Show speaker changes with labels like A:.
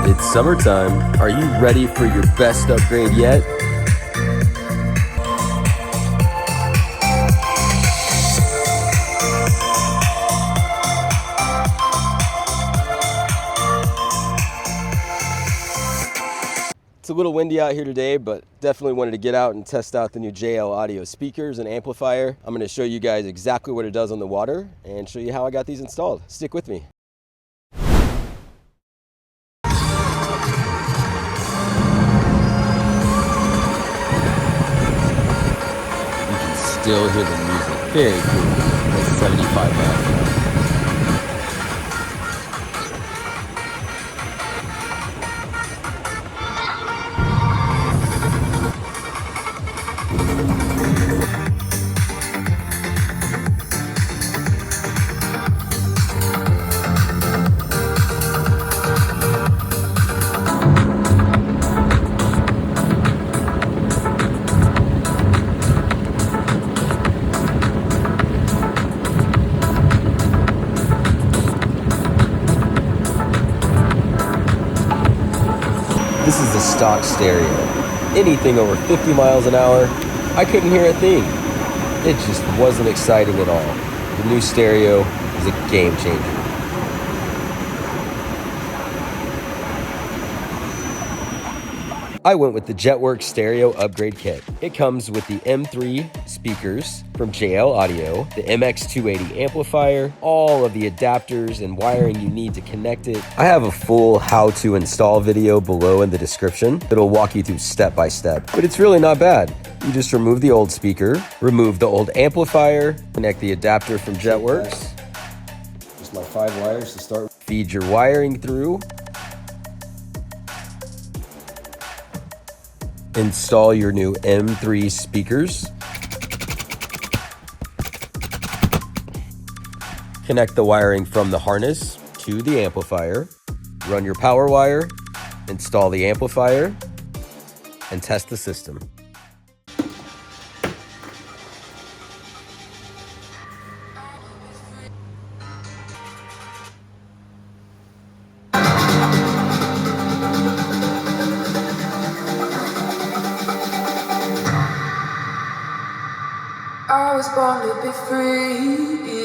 A: It's summertime. Are you ready for your best upgrade yet? It's a little windy out here today, but definitely wanted to get out and test out the new JL audio speakers and amplifier. I'm going to show you guys exactly what it does on the water and show you how I got these installed. Stick with me. You can still hear the music very clearly at 75 miles an hour. This is the stock stereo. Anything over 50 miles an hour, I couldn't hear a thing. It just wasn't exciting at all. The new stereo is a game changer. I went with the Jetwerx stereo upgrade kit. It comes with the M3 speakers from JL Audio, the MX280 amplifier, all of the adapters and wiring you need to connect it. I have a full how to install video below in the description that'll walk you through step by step, but it's really not bad. You just remove the old speaker, remove the old amplifier, connect the adapter from Jetwerx. Just my 5 wires to start. Feed your wiring through. Install your new M3 speakers. Connect the wiring from the harness to the amplifier. Run your power wire, install the amplifier, and test the system.
B: I was born to be free.